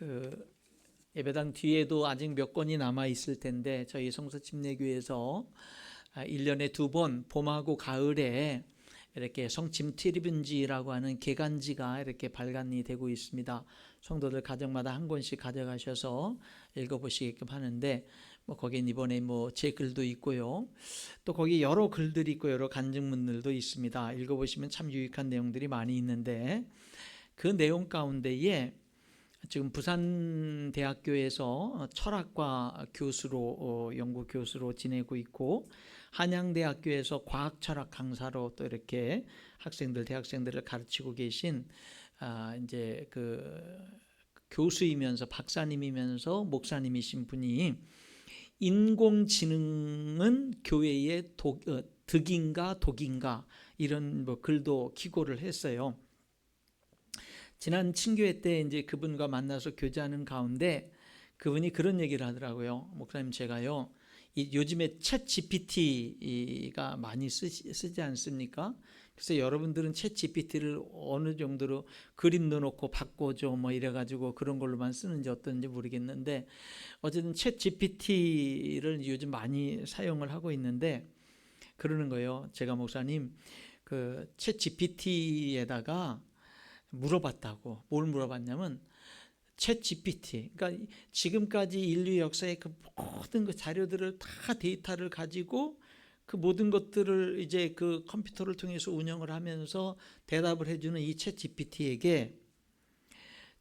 그 예배당 뒤에도 아직 몇 권이 남아 있을 텐데 저희 성서침례교회에서 1년에 2번 봄하고 가을에 이렇게 성침 트리뷴지라고 하는 개간지가 이렇게 발간이 되고 있습니다. 성도들 가정마다 한 권씩 가져가셔서 읽어보시게끔 하는데 거긴 이번에 제 글도 있고요. 또 거기 여러 글들이 있고 여러 간증문들도 있습니다. 읽어보시면 참 유익한 내용들이 많이 있는데 그 내용 가운데에 지금 부산대학교에서 철학과 교수로 연구 교수로 지내고 있고 한양대학교에서 과학철학 강사로 또 이렇게 대학생들을 가르치고 계신 이제 그 교수이면서 박사님이면서 목사님이신 분이 인공지능은 교회의 득인가 독인가 이런 글도 기고를 했어요. 지난 친교회 때 이제 그분과 만나서 교제하는 가운데 그분이 그런 얘기를 하더라고요. 목사님, 제가요, 요즘에 챗 GPT가 많이 쓰지 않습니까? 그래서 여러분들은 챗 GPT를 어느 정도로 그림도 놓고 바꿔줘 이래가지고 그런 걸로만 쓰는지 어떤지 모르겠는데 어쨌든 챗 GPT를 요즘 많이 사용을 하고 있는데 그러는 거예요. 제가 목사님, 그 챗 GPT에다가 물어봤다고. 뭘 물어봤냐면 챗 GPT, 그러니까 지금까지 인류 역사의 그 모든 그 자료들을 다 데이터를 가지고 그 모든 것들을 이제 그 컴퓨터를 통해서 운영을 하면서 대답을 해주는 이 챗 GPT에게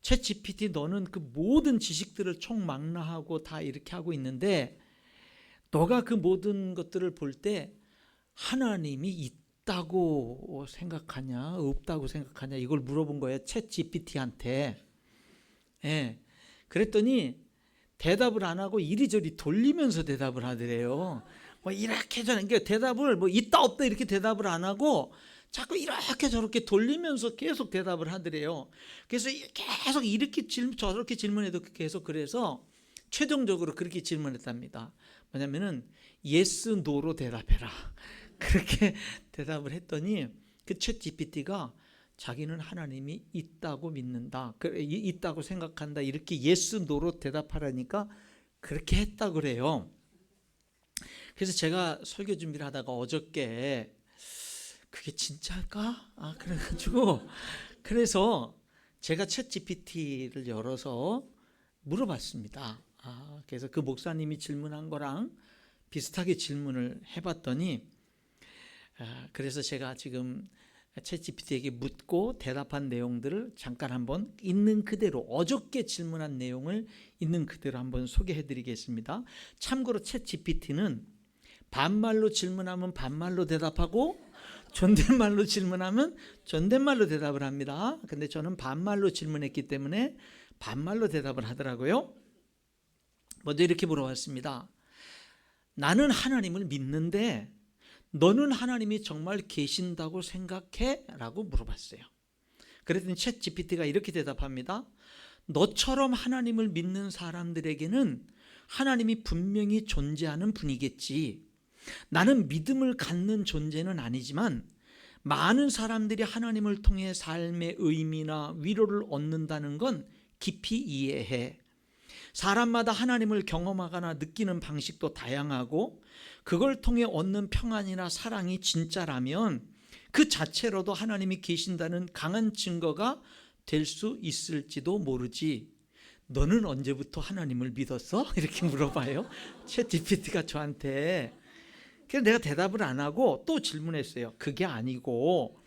챗 GPT 너는 그 모든 지식들을 총망라하고 다 이렇게 하고 있는데 너가 그 모든 것들을 볼 때 하나님이 있다고 생각하냐 없다고 생각하냐 이걸 물어본 거예요. 챗 GPT한테. 예. 그랬더니 대답을 안 하고 이리저리 돌리면서 대답을 하더래요. 이렇게 저렇게 그러니까 대답을 있다 없다 이렇게 대답을 안 하고 자꾸 이렇게 저렇게 돌리면서 계속 대답을 하더래요. 그래서 계속 이렇게 저렇게 질문해도 계속 그래서 최종적으로 그렇게 질문했답니다. 뭐냐면은 yes, no로 대답해라. 그렇게 대답을 했더니 그 챗 GPT가 자기는 하나님이 있다고 믿는다, 있다고 생각한다 이렇게 yes, no로 대답하라니까 그렇게 했다고 그래요. 그래서 제가 설교 준비를 하다가 어저께 그게 진짜일까? 그래가지고 그래서 제가 챗 GPT를 열어서 물어봤습니다. 그래서 그 목사님이 질문한 거랑 비슷하게 질문을 해봤더니 그래서 제가 지금 챗 GPT에게 묻고 대답한 내용들을 잠깐 한번 있는 그대로 어저께 질문한 내용을 있는 그대로 한번 소개해 드리겠습니다. 참고로 챗 GPT는 반말로 질문하면 반말로 대답하고 존댓말로 질문하면 존댓말로 대답을 합니다. 근데 저는 반말로 질문했기 때문에 반말로 대답을 하더라고요. 먼저 이렇게 물어봤습니다. 나는 하나님을 믿는데 너는 하나님이 정말 계신다고 생각해? 라고 물어봤어요. 그랬더니 챗 GPT가 이렇게 대답합니다. 너처럼 하나님을 믿는 사람들에게는 하나님이 분명히 존재하는 분이겠지. 나는 믿음을 갖는 존재는 아니지만 많은 사람들이 하나님을 통해 삶의 의미나 위로를 얻는다는 건 깊이 이해해. 사람마다 하나님을 경험하거나 느끼는 방식도 다양하고 그걸 통해 얻는 평안이나 사랑이 진짜라면 그 자체로도 하나님이 계신다는 강한 증거가 될 수 있을지도 모르지. 너는 언제부터 하나님을 믿었어? 이렇게 물어봐요. 챗 GPT가 저한테. 그래서 내가 대답을 안 하고 또 질문했어요. 그게 아니고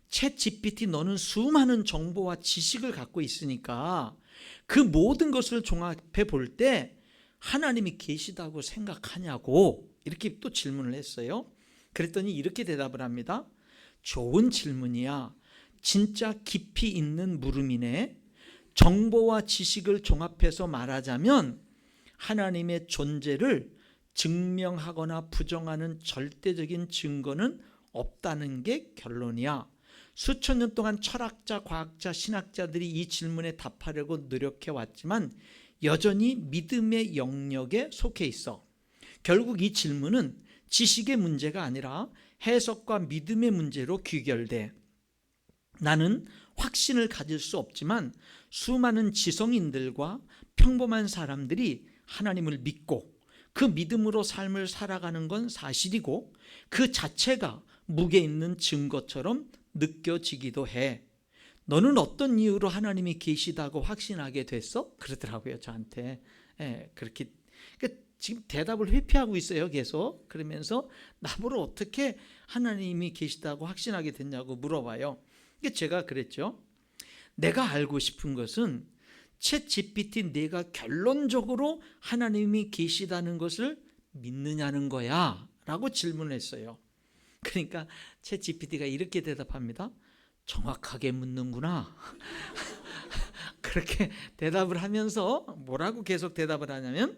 챗 GPT 너는 수많은 정보와 지식을 갖고 있으니까 그 모든 것을 종합해 볼 때 하나님이 계시다고 생각하냐고 이렇게 또 질문을 했어요. 그랬더니 이렇게 대답을 합니다. 좋은 질문이야. 진짜 깊이 있는 물음이네. 정보와 지식을 종합해서 말하자면 하나님의 존재를 증명하거나 부정하는 절대적인 증거는 없다는 게 결론이야. 수천 년 동안 철학자, 과학자, 신학자들이 이 질문에 답하려고 노력해 왔지만 여전히 믿음의 영역에 속해 있어. 결국 이 질문은 지식의 문제가 아니라 해석과 믿음의 문제로 귀결돼. 나는 확신을 가질 수 없지만 수많은 지성인들과 평범한 사람들이 하나님을 믿고 그 믿음으로 삶을 살아가는 건 사실이고 그 자체가 무게 있는 증거처럼 느껴지기도 해. 너는 어떤 이유로 하나님이 계시다고 확신하게 됐어? 그러더라고요, 저한테. 그렇게. 그러니까 지금 대답을 회피하고 있어요, 계속. 그러면서 나보고 어떻게 하나님이 계시다고 확신하게 됐냐고 물어봐요. 그러니까 제가 그랬죠. 내가 알고 싶은 것은 챗 GPT 내가 결론적으로 하나님이 계시다는 것을 믿느냐는 거야 라고 질문을 했어요. 그러니까 챗 GPT가 이렇게 대답합니다. 정확하게 묻는구나. 그렇게 대답을 하면서 뭐라고 계속 대답을 하냐면,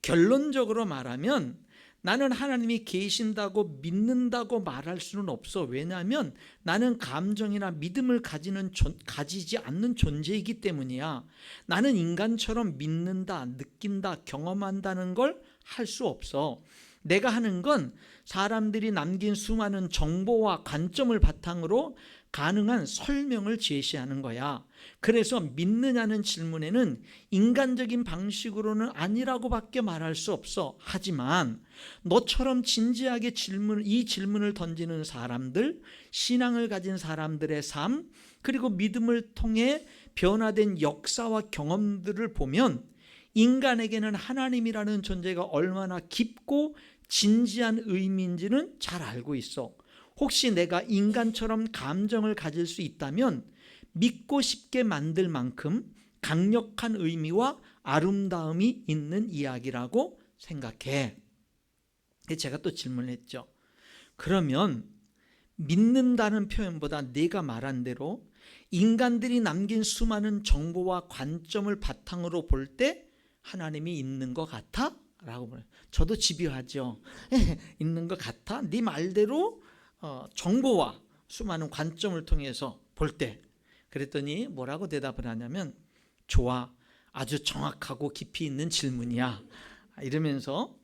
결론적으로 말하면 나는 하나님이 계신다고 믿는다고 말할 수는 없어. 왜냐하면 나는 감정이나 믿음을 가지지 않는 존재이기 때문이야. 나는 인간처럼 믿는다, 느낀다, 경험한다는 걸 할 수 없어. 내가 하는 건 사람들이 남긴 수많은 정보와 관점을 바탕으로 가능한 설명을 제시하는 거야. 그래서 믿느냐는 질문에는 인간적인 방식으로는 아니라고밖에 말할 수 없어. 하지만 너처럼 진지하게 이 질문을 던지는 사람들, 신앙을 가진 사람들의 삶, 그리고 믿음을 통해 변화된 역사와 경험들을 보면 인간에게는 하나님이라는 존재가 얼마나 깊고 진지한 의미인지는 잘 알고 있어. 혹시 내가 인간처럼 감정을 가질 수 있다면 믿고 싶게 만들 만큼 강력한 의미와 아름다움이 있는 이야기라고 생각해. 제가 또 질문을 했죠. 그러면 믿는다는 표현보다 내가 말한 대로 인간들이 남긴 수많은 정보와 관점을 바탕으로 볼 때 하나님이 있는 것 같아? 라고 물어요. 저도 집요하죠. 있는 것 같아? 네 말대로 정보와 수많은 관점을 통해서 볼 때. 그랬더니 뭐라고 대답을 하냐면, 좋아, 아주 정확하고 깊이 있는 질문이야 이러면서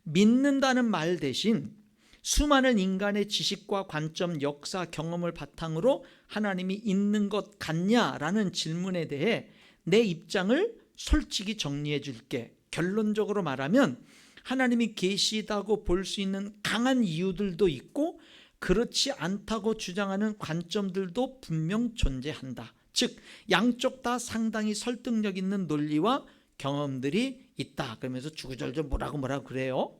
믿는다는 말 대신 수많은 인간의 지식과 관점, 역사, 경험을 바탕으로 하나님이 있는 것 같냐라는 질문에 대해 내 입장을 솔직히 정리해 줄게. 결론적으로 말하면 하나님이 계시다고 볼 수 있는 강한 이유들도 있고 그렇지 않다고 주장하는 관점들도 분명 존재한다. 즉 양쪽 다 상당히 설득력 있는 논리와 경험들이 있다. 그러면서 주구절절 뭐라고 그래요.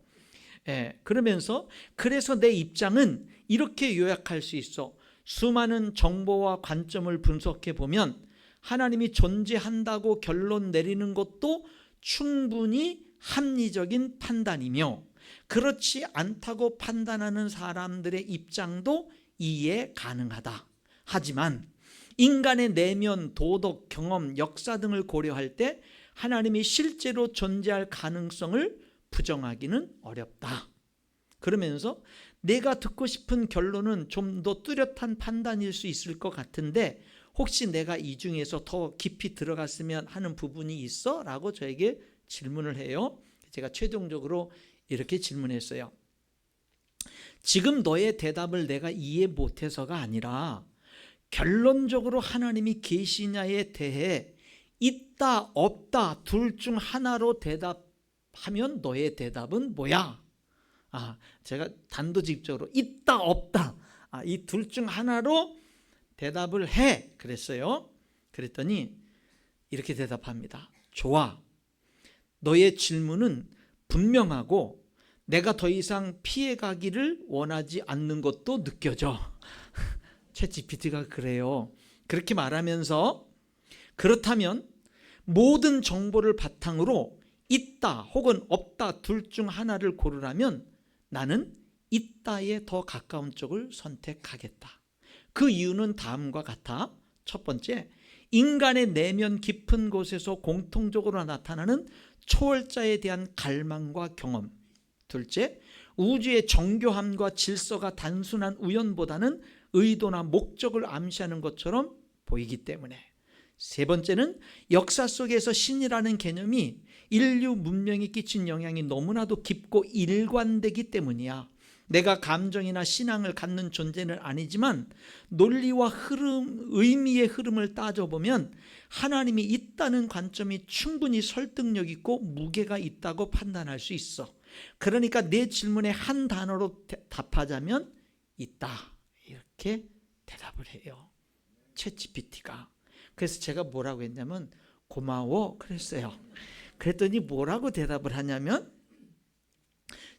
그러면서 그래서 내 입장은 이렇게 요약할 수 있어. 수많은 정보와 관점을 분석해 보면 하나님이 존재한다고 결론 내리는 것도 충분히 합리적인 판단이며 그렇지 않다고 판단하는 사람들의 입장도 이해 가능하다. 하지만 인간의 내면, 도덕, 경험, 역사 등을 고려할 때 하나님이 실제로 존재할 가능성을 부정하기는 어렵다. 그러면서 내가 듣고 싶은 결론은 좀 더 뚜렷한 판단일 수 있을 것 같은데 혹시 내가 이 중에서 더 깊이 들어갔으면 하는 부분이 있어? 라고 저에게 질문을 해요. 제가 최종적으로 이렇게 질문했어요. 지금 너의 대답을 내가 이해 못해서가 아니라 결론적으로 하나님이 계시냐에 대해 있다 없다 둘 중 하나로 대답하면 너의 대답은 뭐야? 제가 단도직입적으로 있다 없다 이 둘 중 하나로 대답을 해 그랬어요. 그랬더니 이렇게 대답합니다. 좋아, 너의 질문은 분명하고 내가 더 이상 피해가기를 원하지 않는 것도 느껴져. 챗 GPT가 그래요. 그렇게 말하면서 그렇다면 모든 정보를 바탕으로 있다 혹은 없다 둘 중 하나를 고르라면 나는 있다에 더 가까운 쪽을 선택하겠다. 그 이유는 다음과 같아. 첫 번째, 인간의 내면 깊은 곳에서 공통적으로 나타나는 초월자에 대한 갈망과 경험. 둘째, 우주의 정교함과 질서가 단순한 우연보다는 의도나 목적을 암시하는 것처럼 보이기 때문에. 세 번째는 역사 속에서 신이라는 개념이 인류 문명에 끼친 영향이 너무나도 깊고 일관되기 때문이야. 내가 감정이나 신앙을 갖는 존재는 아니지만 논리와 흐름, 의미의 흐름을 따져보면 하나님이 있다는 관점이 충분히 설득력 있고 무게가 있다고 판단할 수 있어. 그러니까 내 질문에 한 단어로 답하자면 있다, 이렇게 대답을 해요, 챗GPT가. 그래서 제가 뭐라고 했냐면 고마워 그랬어요. 그랬더니 뭐라고 대답을 하냐면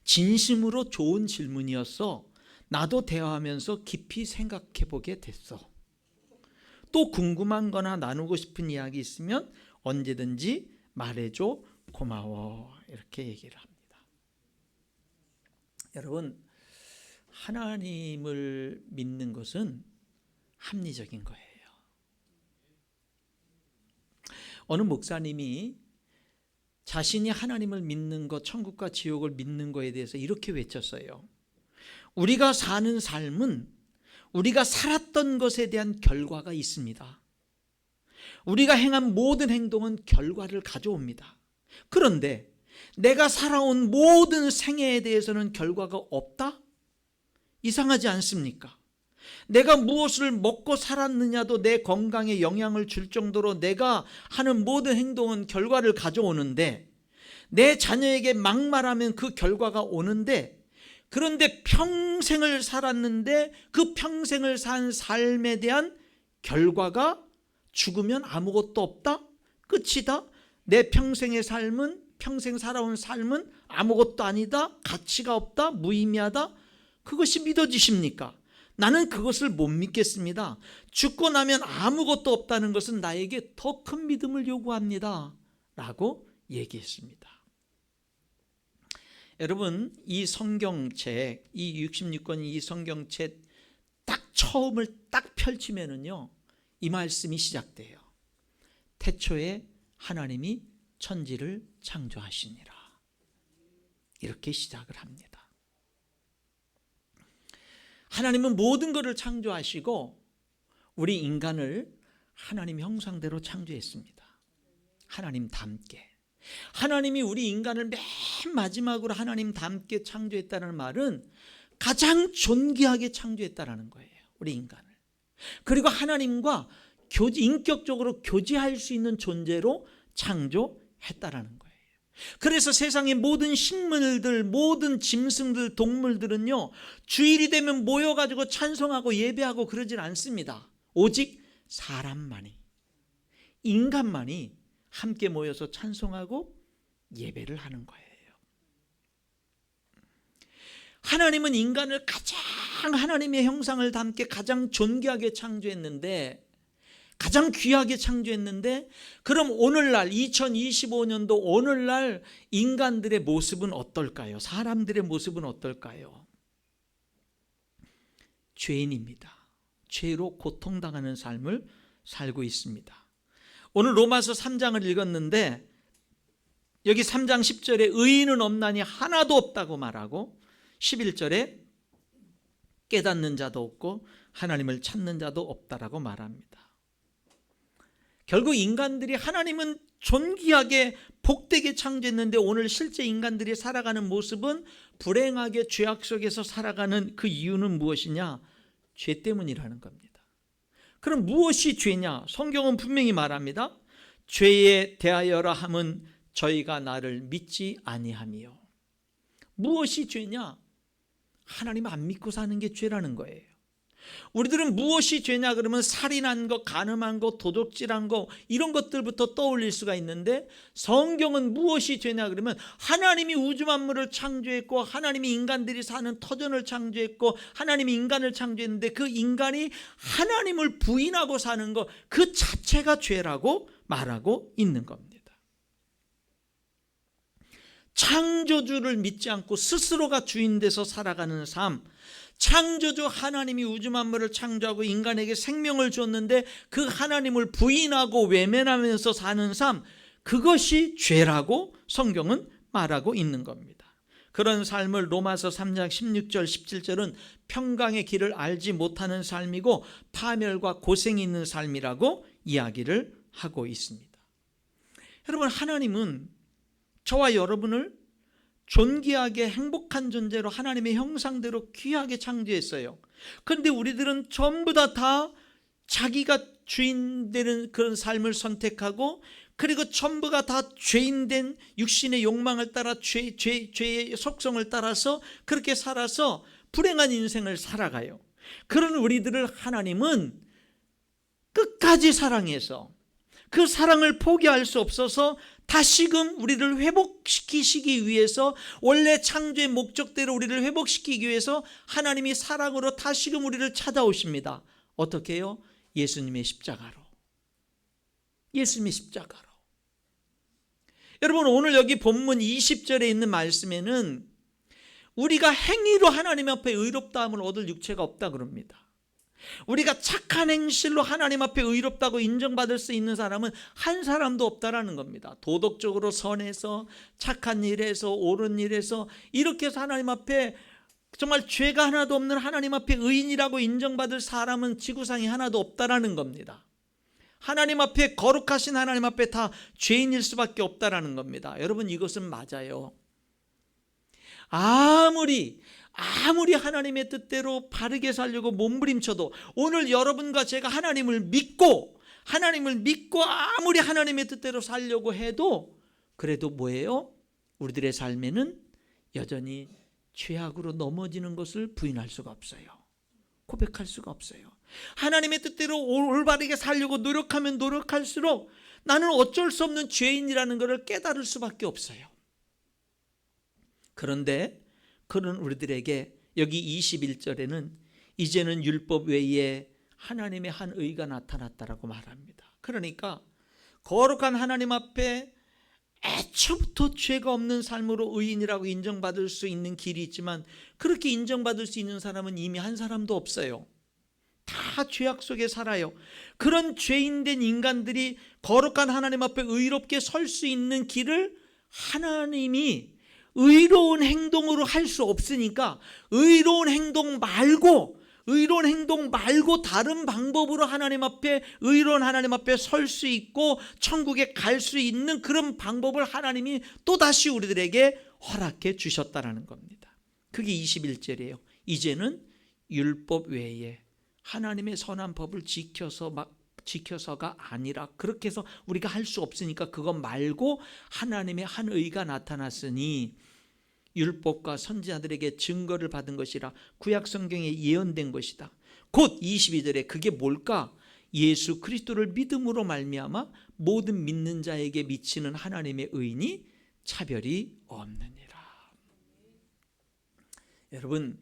진심으로 좋은 질문이었어. 나도 대화하면서 깊이 생각해 보게 됐어. 또 궁금한 거나 나누고 싶은 이야기 있으면 언제든지 말해줘. 고마워. 이렇게 얘기를 합니다. 여러분, 하나님을 믿는 것은 합리적인 거예요. 어느 목사님이 자신이 하나님을 믿는 것, 천국과 지옥을 믿는 것에 대해서 이렇게 외쳤어요. 우리가 사는 삶은 우리가 살았던 것에 대한 결과가 있습니다. 우리가 행한 모든 행동은 결과를 가져옵니다. 그런데 내가 살아온 모든 생애에 대해서는 결과가 없다? 이상하지 않습니까? 내가 무엇을 먹고 살았느냐도 내 건강에 영향을 줄 정도로 내가 하는 모든 행동은 결과를 가져오는데, 내 자녀에게 막말하면 그 결과가 오는데, 그런데 평생을 살았는데 그 평생을 산 삶에 대한 결과가 죽으면 아무것도 없다? 끝이다? 내 평생의 삶은, 평생 살아온 삶은 아무것도 아니다? 가치가 없다? 무의미하다? 그것이 믿어지십니까? 나는 그것을 못 믿겠습니다. 죽고 나면 아무것도 없다는 것은 나에게 더 큰 믿음을 요구합니다 라고 얘기했습니다. 여러분, 이 성경책, 이 66권 이 성경책 딱 처음을 딱 펼치면은요, 이 말씀이 시작돼요. 태초에 하나님이 천지를 창조하시니라. 이렇게 시작을 합니다. 하나님은 모든 것을 창조하시고 우리 인간을 하나님 형상대로 창조했습니다. 하나님 닮게. 하나님이 우리 인간을 맨 마지막으로 하나님 닮게 창조했다는 말은 가장 존귀하게 창조했다는 거예요, 우리 인간을. 그리고 하나님과 인격적으로 교제할 수 있는 존재로 창조했다는 거예요. 그래서 세상의 모든 식물들, 모든 짐승들, 동물들은요, 주일이 되면 모여가지고 찬송하고 예배하고 그러질 않습니다. 오직 사람만이, 인간만이 함께 모여서 찬송하고 예배를 하는 거예요. 하나님은 인간을 가장 하나님의 형상을 담게 가장 존귀하게 창조했는데, 가장 귀하게 창조했는데, 그럼 오늘날 2025년도 오늘날 인간들의 모습은 어떨까요? 사람들의 모습은 어떨까요? 죄인입니다. 죄로 고통당하는 삶을 살고 있습니다. 오늘 로마서 3장을 읽었는데 여기 3장 10절에 의인은 없나니 하나도 없다고 말하고 11절에 깨닫는 자도 없고 하나님을 찾는 자도 없다라고 말합니다. 결국 인간들이, 하나님은 존귀하게 복되게 창조했는데 오늘 실제 인간들이 살아가는 모습은 불행하게 죄악 속에서 살아가는 그 이유는 무엇이냐? 죄 때문이라는 겁니다. 그럼 무엇이 죄냐? 성경은 분명히 말합니다. 죄에 대하여라 함은 저희가 나를 믿지 아니함이요. 무엇이 죄냐? 하나님 안 믿고 사는 게 죄라는 거예요. 우리들은 무엇이 죄냐 그러면 살인한 거, 간음한 거, 도둑질한 거, 이런 것들부터 떠올릴 수가 있는데, 성경은 무엇이 죄냐 그러면 하나님이 우주 만물을 창조했고 하나님이 인간들이 사는 터전을 창조했고 하나님이 인간을 창조했는데 그 인간이 하나님을 부인하고 사는 것, 그 자체가 죄라고 말하고 있는 겁니다. 창조주를 믿지 않고 스스로가 주인 돼서 살아가는 삶, 창조주 하나님이 우주 만물을 창조하고 인간에게 생명을 줬는데 그 하나님을 부인하고 외면하면서 사는 삶, 그것이 죄라고 성경은 말하고 있는 겁니다. 그런 삶을 로마서 3장 16절 17절은 평강의 길을 알지 못하는 삶이고 파멸과 고생이 있는 삶이라고 이야기를 하고 있습니다. 여러분, 하나님은 저와 여러분을 존귀하게 행복한 존재로 하나님의 형상대로 귀하게 창조했어요. 그런데 우리들은 전부 다 자기가 주인 되는 그런 삶을 선택하고, 그리고 전부가 다 죄인된 육신의 욕망을 따라 죄의 속성을 따라서 그렇게 살아서 불행한 인생을 살아가요. 그런 우리들을 하나님은 끝까지 사랑해서 그 사랑을 포기할 수 없어서 다시금 우리를 회복시키시기 위해서, 원래 창조의 목적대로 우리를 회복시키기 위해서 하나님이 사랑으로 다시금 우리를 찾아오십니다. 어떻게 해요? 예수님의 십자가로. 예수님의 십자가로. 여러분, 오늘 여기 본문 20절에 있는 말씀에는 우리가 행위로 하나님 앞에 의롭다함을 얻을 육체가 없다 그럽니다. 우리가 착한 행실로 하나님 앞에 의롭다고 인정받을 수 있는 사람은 한 사람도 없다라는 겁니다. 도덕적으로 선해서 착한 일에서 옳은 일에서 이렇게 해서 하나님 앞에 정말 죄가 하나도 없는 하나님 앞에 의인이라고 인정받을 사람은 지구상에 하나도 없다라는 겁니다. 하나님 앞에, 거룩하신 하나님 앞에 다 죄인일 수밖에 없다라는 겁니다. 여러분, 이것은 맞아요. 아무리 하나님의 뜻대로 바르게 살려고 몸부림쳐도, 오늘 여러분과 제가 하나님을 믿고 아무리 하나님의 뜻대로 살려고 해도 그래도 뭐예요? 우리들의 삶에는 여전히 죄악으로 넘어지는 것을 부인할 수가 없어요. 고백할 수가 없어요. 하나님의 뜻대로 올바르게 살려고 노력하면 노력할수록 나는 어쩔 수 없는 죄인이라는 것을 깨달을 수밖에 없어요. 그런데 그런 우리들에게 여기 21절에는 이제는 율법 외에 하나님의 한 의가 나타났다라고 말합니다. 그러니까 거룩한 하나님 앞에 애초부터 죄가 없는 삶으로 의인이라고 인정받을 수 있는 길이 있지만, 그렇게 인정받을 수 있는 사람은 이미 한 사람도 없어요. 다 죄악 속에 살아요. 그런 죄인된 인간들이 거룩한 하나님 앞에 의롭게 설 수 있는 길을 하나님이 의로운 행동으로 할 수 없으니까 의로운 행동 말고 다른 방법으로 하나님 앞에, 의로운 하나님 앞에 설 수 있고 천국에 갈 수 있는 그런 방법을 하나님이 또다시 우리들에게 허락해 주셨다라는 겁니다. 그게 21절이에요. 이제는 율법 외에 하나님의 선한 법을 지켜서가 아니라, 그렇게 해서 우리가 할 수 없으니까 그것 말고 하나님의 한 의가 나타났으니 율법과 선지자들에게 증거를 받은 것이라 구약 성경에 예언된 것이다. 곧 22절에 그게 뭘까? 예수 그리스도를 믿음으로 말미암아 모든 믿는 자에게 미치는 하나님의 의인이 차별이 없느니라. 여러분,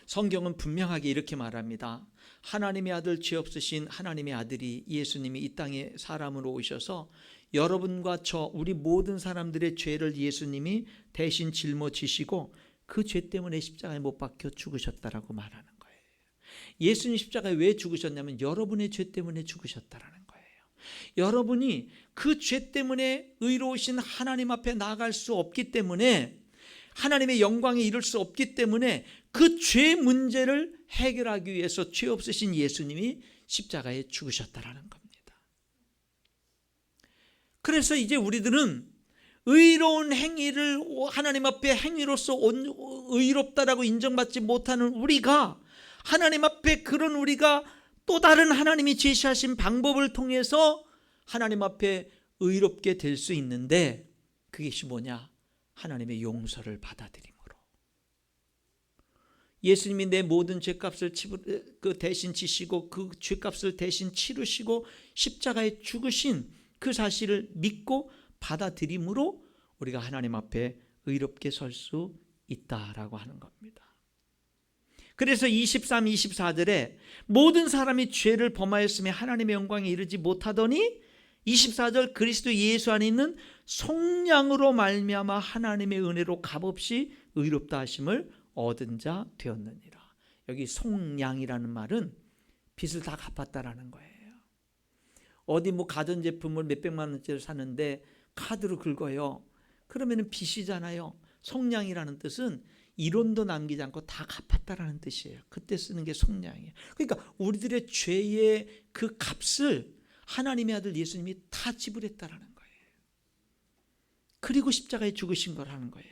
성경은 분명하게 이렇게 말합니다. 하나님의 아들, 죄 없으신 하나님의 아들이 예수님이 이 땅에 사람으로 오셔서 여러분과 저, 우리 모든 사람들의 죄를 예수님이 대신 짊어지시고 그 죄 때문에 십자가에 못 박혀 죽으셨다라고 말하는 거예요. 예수님 십자가에 왜 죽으셨냐면 여러분의 죄 때문에 죽으셨다라는 거예요. 여러분이 그 죄 때문에 의로우신 하나님 앞에 나아갈 수 없기 때문에, 하나님의 영광에 이를 수 없기 때문에 그 죄 문제를 해결하기 위해서 죄 없으신 예수님이 십자가에 죽으셨다라는 겁니다. 그래서 이제 우리들은 의로운 행위를 하나님 앞에 행위로서 의롭다라고 인정받지 못하는 우리가, 하나님 앞에 그런 우리가 또 다른 하나님이 제시하신 방법을 통해서 하나님 앞에 의롭게 될 수 있는데, 그것이 뭐냐? 하나님의 용서를 받아들임으로. 예수님이 내 모든 죄값을 대신 지시고 그 죄값을 대신 치르시고 십자가에 죽으신 그 사실을 믿고 받아들임으로 우리가 하나님 앞에 의롭게 설 수 있다라고 하는 겁니다. 그래서 23, 24절에 모든 사람이 죄를 범하였으며 하나님의 영광에 이르지 못하더니 24절 그리스도 예수 안에 있는 속량으로 말미암아 하나님의 은혜로 값없이 의롭다 하심을 얻은 자 되었느니라. 여기 속량이라는 말은 빚을 다 갚았다라는 거예요. 어디 뭐 가전제품을 몇백만 원짜리 사는데 카드로 긁어요. 그러면 빚이잖아요. 속량이라는 뜻은 이론도 남기지 않고 다 갚았다라는 뜻이에요. 그때 쓰는 게 속량이에요. 그러니까 우리들의 죄의 그 값을 하나님의 아들 예수님이 다 지불했다라는 거예요. 그리고 십자가에 죽으신 거라는 거예요.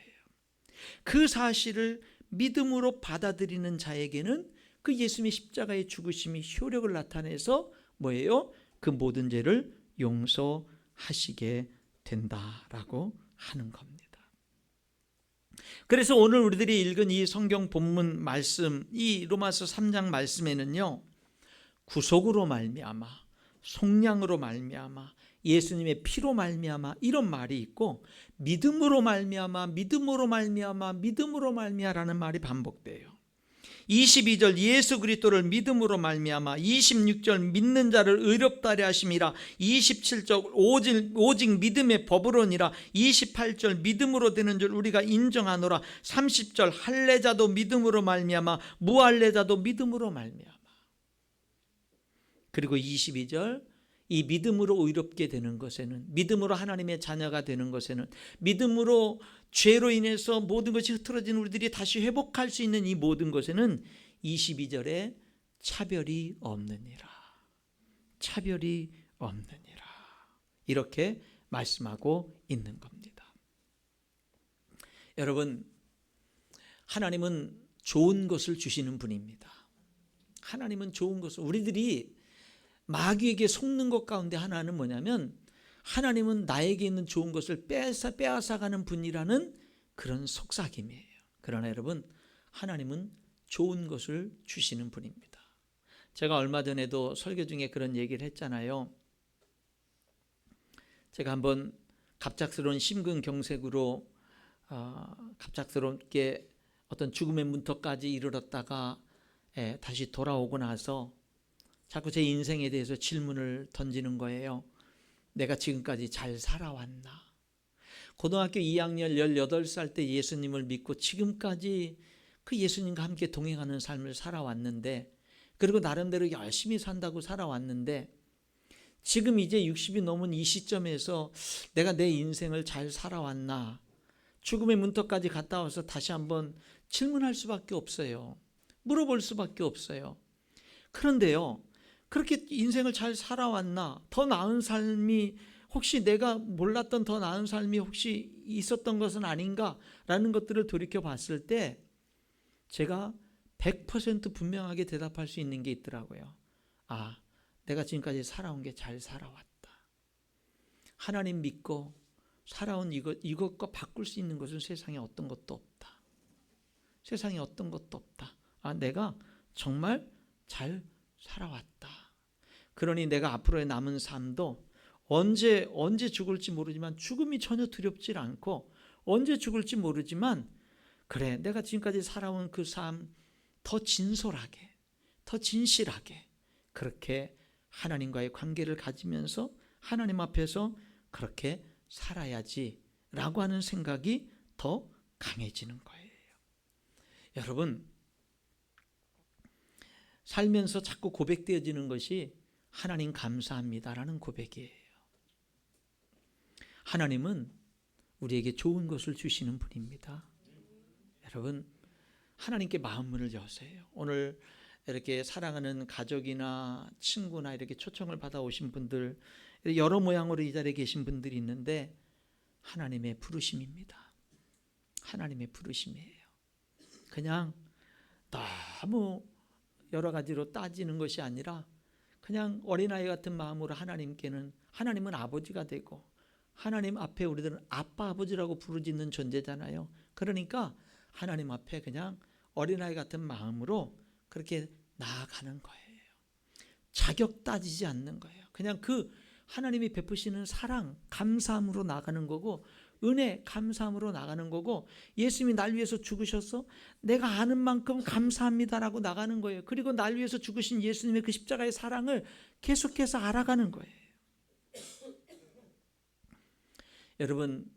그 사실을 믿음으로 받아들이는 자에게는 그 예수님의 십자가의 죽으심이 효력을 나타내서 뭐예요? 그 모든 죄를 용서하시게 된다라고 하는 겁니다. 그래서 오늘 우리들이 읽은 이 성경 본문 말씀, 이 로마서 3장 말씀에는요, 구속으로 말미암아, 속량으로 말미암아, 예수님의 피로 말미암아 이런 말이 있고, 믿음으로 말미암아, 믿음으로 말미암아, 믿음으로 말미암아라는 말이 반복돼요. 22절 예수 그리스도를 믿음으로 말미암아, 26절 믿는 자를 의롭다리 하심이라, 27절 오직 믿음의 법으로니라, 28절 믿음으로 되는 줄 우리가 인정하노라, 30절 할례자도 믿음으로 말미암아, 무할례자도 믿음으로 말미암아. 그리고 22절 이 믿음으로 의롭게 되는 것에는, 믿음으로 하나님의 자녀가 되는 것에는, 믿음으로 죄로 인해서 모든 것이 흐트러진 우리들이 다시 회복할 수 있는 이 모든 것에는 22절에 차별이 없느니라, 차별이 없느니라, 이렇게 말씀하고 있는 겁니다. 여러분, 하나님은 좋은 것을 주시는 분입니다. 하나님은 좋은 것을, 우리들이 마귀에게 속는 것 가운데 하나는 뭐냐면, 하나님은 나에게 있는 좋은 것을 빼앗아가는 분이라는 그런 속삭임이에요. 그러나 여러분, 하나님은 좋은 것을 주시는 분입니다. 제가 얼마 전에도 설교 중에 그런 얘기를 했잖아요. 제가 한번 갑작스러운 심근경색으로 갑작스럽게 어떤 죽음의 문턱까지 이르렀다가 다시 돌아오고 나서 자꾸 제 인생에 대해서 질문을 던지는 거예요. 내가 지금까지 잘 살아왔나? 고등학교 2학년 18살 때 예수님을 믿고 지금까지 그 예수님과 함께 동행하는 삶을 살아왔는데, 그리고 나름대로 열심히 산다고 살아왔는데, 지금 이제 60이 넘은 이 시점에서 내가 내 인생을 잘 살아왔나? 죽음의 문턱까지 갔다 와서 다시 한번 질문할 수밖에 없어요. 물어볼 수밖에 없어요. 그런데요, 그렇게 인생을 잘 살아왔나? 더 나은 삶이, 혹시 내가 몰랐던 더 나은 삶이 혹시 있었던 것은 아닌가라는 것들을 돌이켜 봤을 때 제가 100% 분명하게 대답할 수 있는 게 있더라고요. 아, 내가 지금까지 살아온 게 잘 살아왔다. 하나님 믿고 살아온 이것과 바꿀 수 있는 것은 세상에 어떤 것도 없다. 세상에 어떤 것도 없다. 아, 내가 정말 잘 살아왔다. 그러니 내가 앞으로의 남은 삶도 언제 죽을지 모르지만, 죽음이 전혀 두렵지 않고, 언제 죽을지 모르지만, 그래, 내가 지금까지 살아온 그 삶 더 진솔하게, 더 진실하게 그렇게 하나님과의 관계를 가지면서 하나님 앞에서 그렇게 살아야지라고 하는 생각이 더 강해지는 거예요. 여러분, 살면서 자꾸 고백되어지는 것이 하나님 감사합니다라는 고백이에요. 하나님은 우리에게 좋은 것을 주시는 분입니다. 여러분, 하나님께 마음문을 여세요. 오늘 이렇게 사랑하는 가족이나 친구나 이렇게 초청을 받아오신 분들, 여러 모양으로 이 자리에 계신 분들이 있는데, 하나님의 부르심입니다. 하나님의 부르심이에요. 그냥 너무 여러 가지로 따지는 것이 아니라 그냥 어린아이 같은 마음으로 하나님은 아버지가 되고, 하나님 앞에 우리들은 아빠 아버지라고 부르짖는 존재잖아요. 그러니까 하나님 앞에 그냥 어린아이 같은 마음으로 그렇게 나아가는 거예요. 자격 따지지 않는 거예요. 그냥 그 하나님이 베푸시는 사랑, 감사함으로 나가는 거고, 은혜, 감사함으로 나가는 거고, 예수님이 날 위해서 죽으셔서 내가 아는 만큼 감사합니다라고 나가는 거예요. 그리고 날 위해서 죽으신 예수님의 그 십자가의 사랑을 계속해서 알아가는 거예요. 여러분,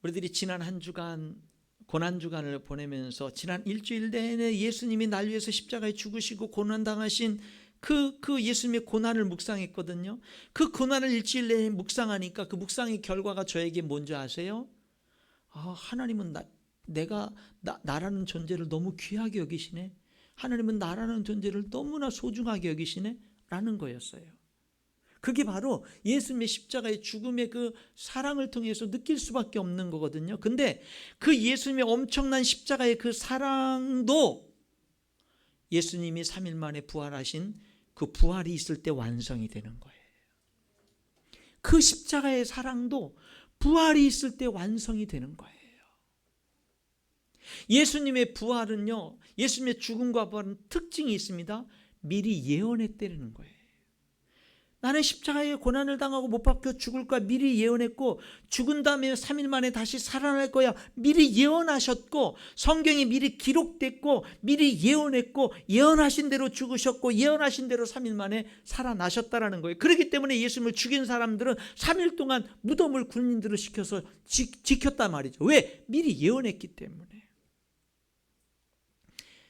우리들이 지난 한 주간 고난주간을 보내면서 지난 일주일 내내 예수님이 날 위해서 십자가에 죽으시고 고난당하신 그 예수님의 고난을 묵상했거든요. 그 고난을 일주일 내내 묵상하니까 그 묵상의 결과가 저에게 뭔지 아세요? 하나님은 나라는 존재를 너무 귀하게 여기시네. 하나님은 나라는 존재를 너무나 소중하게 여기시네 라는 거였어요. 그게 바로 예수님의 십자가의 죽음의 그 사랑을 통해서 느낄 수밖에 없는 거거든요. 근데 그 예수님의 엄청난 십자가의 그 사랑도 예수님이 3일 만에 부활하신 그 부활이 있을 때 완성이 되는 거예요. 그 십자가의 사랑도 부활이 있을 때 완성이 되는 거예요. 예수님의 부활은요, 예수님의 죽음과 부활은 특징이 있습니다. 미리 예언했다는 거예요. 나는 십자가의 고난을 당하고 못 박혀 죽을 거야 미리 예언했고, 죽은 다음에 3일 만에 다시 살아날 거야 미리 예언하셨고, 성경이 미리 기록됐고 미리 예언했고, 예언하신 대로 죽으셨고 예언하신 대로 3일 만에 살아나셨다라는 거예요. 그렇기 때문에 예수님을 죽인 사람들은 3일 동안 무덤을 군인들을 시켜서 지켰단 말이죠. 왜? 미리 예언했기 때문에.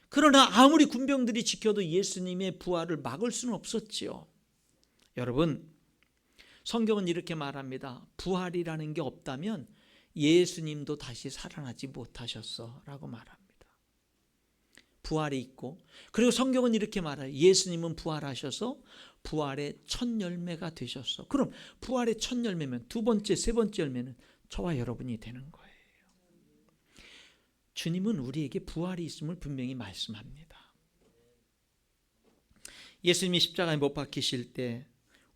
그러나 아무리 군병들이 지켜도 예수님의 부활을 막을 수는 없었지요. 여러분, 성경은 이렇게 말합니다. 부활이라는 게 없다면 예수님도 다시 살아나지 못하셨어 라고 말합니다. 부활이 있고, 그리고 성경은 이렇게 말해요. 예수님은 부활하셔서 부활의 첫 열매가 되셨어. 그럼 부활의 첫 열매면 두 번째, 세 번째 열매는 저와 여러분이 되는 거예요. 주님은 우리에게 부활이 있음을 분명히 말씀합니다. 예수님이 십자가에 못 박히실 때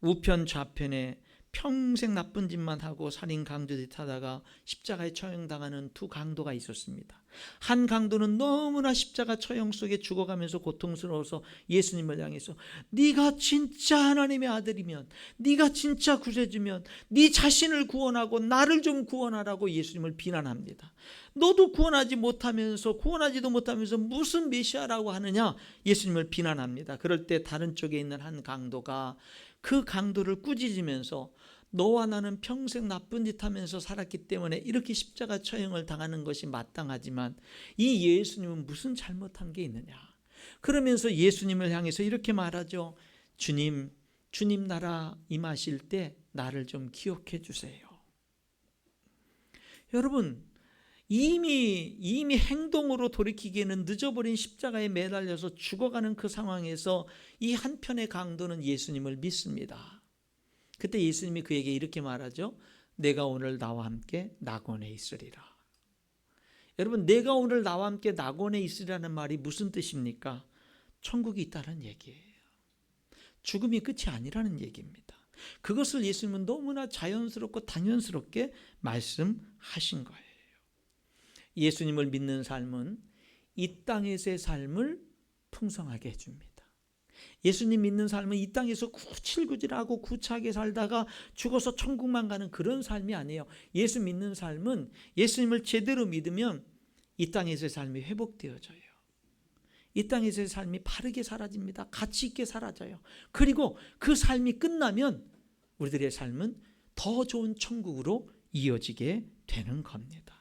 우편 좌편에 평생 나쁜 짓만 하고 살인 강도짓 하다가 십자가에 처형당하는 두 강도가 있었습니다. 한 강도는 너무나 십자가 처형 속에 죽어가면서 고통스러워서 예수님을 향해서 네가 진짜 하나님의 아들이면, 네가 진짜 구세주면 네 자신을 구원하고 나를 좀 구원하라고 예수님을 비난합니다. 너도 구원하지도 못하면서 무슨 메시아라고 하느냐, 예수님을 비난합니다. 그럴 때 다른 쪽에 있는 한 강도가 그 강도를 꾸짖으면서 너와 나는 평생 나쁜 짓 하면서 살았기 때문에 이렇게 십자가 처형을 당하는 것이 마땅하지만 이 예수님은 무슨 잘못한 게 있느냐, 그러면서 예수님을 향해서 이렇게 말하죠. 주님 나라 임하실 때 나를 좀 기억해 주세요. 여러분, 이미 행동으로 돌이키기에는 늦어버린 십자가에 매달려서 죽어가는 그 상황에서 이 한편의 강도는 예수님을 믿습니다. 그때 예수님이 그에게 이렇게 말하죠. 내가 오늘 나와 함께 낙원에 있으리라. 여러분, 내가 오늘 나와 함께 낙원에 있으리라는 말이 무슨 뜻입니까? 천국이 있다는 얘기예요. 죽음이 끝이 아니라는 얘기입니다. 그것을 예수님은 너무나 자연스럽고 당연스럽게 말씀하신 거예요. 예수님을 믿는 삶은 이 땅에서의 삶을 풍성하게 해줍니다. 예수님 믿는 삶은 이 땅에서 구질구질하고 구차하게 살다가 죽어서 천국만 가는 그런 삶이 아니에요. 예수 믿는 삶은 예수님을 제대로 믿으면 이 땅에서의 삶이 회복되어져요. 이 땅에서의 삶이 바르게 사라집니다. 가치 있게 사라져요. 그리고 그 삶이 끝나면 우리들의 삶은 더 좋은 천국으로 이어지게 되는 겁니다.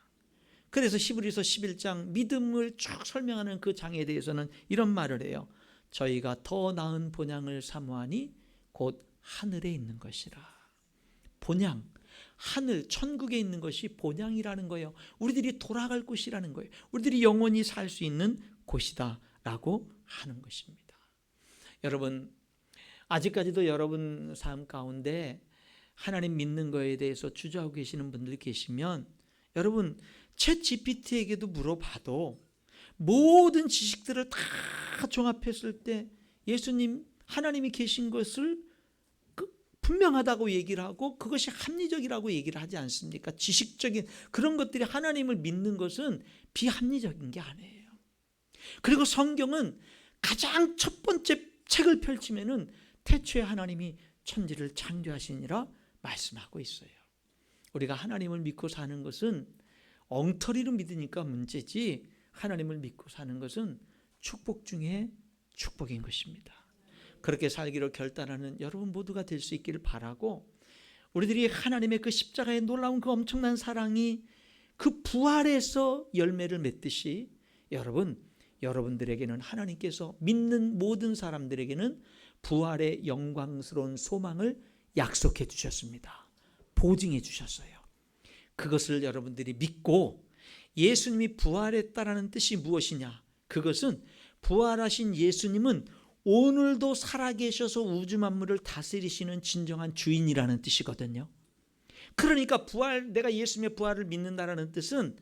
그래서 히브리서 11장 믿음을 쭉 설명하는 그 장에 대해서는 이런 말을 해요. 저희가 더 나은 본향을 사모하니 곧 하늘에 있는 것이라. 본향, 하늘, 천국에 있는 것이 본향이라는 거예요. 우리들이 돌아갈 곳이라는 거예요. 우리들이 영원히 살 수 있는 곳이다 라고 하는 것입니다. 여러분, 아직까지도 여러분 삶 가운데 하나님 믿는 거에 대해서 주저하고 계시는 분들 계시면, 여러분 챗 GPT에게도 물어봐도 모든 지식들을 다 종합했을 때 예수님, 하나님이 계신 것을 분명하다고 얘기를 하고 그것이 합리적이라고 얘기를 하지 않습니까? 지식적인 그런 것들이 하나님을 믿는 것은 비합리적인 게 아니에요. 그리고 성경은 가장 첫 번째 책을 펼치면은 태초에 하나님이 천지를 창조하시니라 말씀하고 있어요. 우리가 하나님을 믿고 사는 것은 엉터리로 믿으니까 문제지, 하나님을 믿고 사는 것은 축복 중에 축복인 것입니다. 그렇게 살기로 결단하는 여러분 모두가 될 수 있기를 바라고, 우리들이 하나님의 그 십자가의 놀라운 그 엄청난 사랑이 그 부활에서 열매를 맺듯이 여러분들에게는 하나님께서 믿는 모든 사람들에게는 부활의 영광스러운 소망을 약속해 주셨습니다. 보증해 주셨어요. 그것을 여러분들이 믿고, 예수님이 부활했다라는 뜻이 무엇이냐? 그것은 부활하신 예수님은 오늘도 살아계셔서 우주 만물을 다스리시는 진정한 주인이라는 뜻이거든요. 그러니까 내가 예수님의 부활을 믿는다라는 뜻은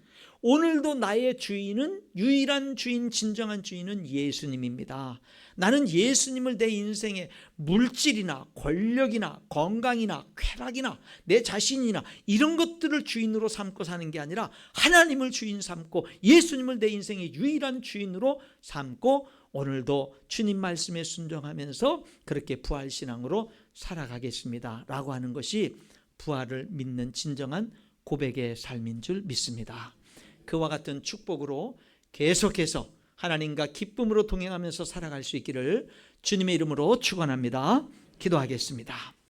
오늘도 나의 주인은, 유일한 주인, 진정한 주인은 예수님입니다. 나는 예수님을 내 인생의 물질이나 권력이나 건강이나 쾌락이나 내 자신이나 이런 것들을 주인으로 삼고 사는 게 아니라 하나님을 주인 삼고 예수님을 내 인생의 유일한 주인으로 삼고 오늘도 주님 말씀에 순종하면서 그렇게 부활신앙으로 살아가겠습니다 라고 하는 것이 부활을 믿는 진정한 고백의 삶인 줄 믿습니다. 그와 같은 축복으로 계속해서 하나님과 기쁨으로 동행하면서 살아갈 수 있기를 주님의 이름으로 축원합니다. 기도하겠습니다.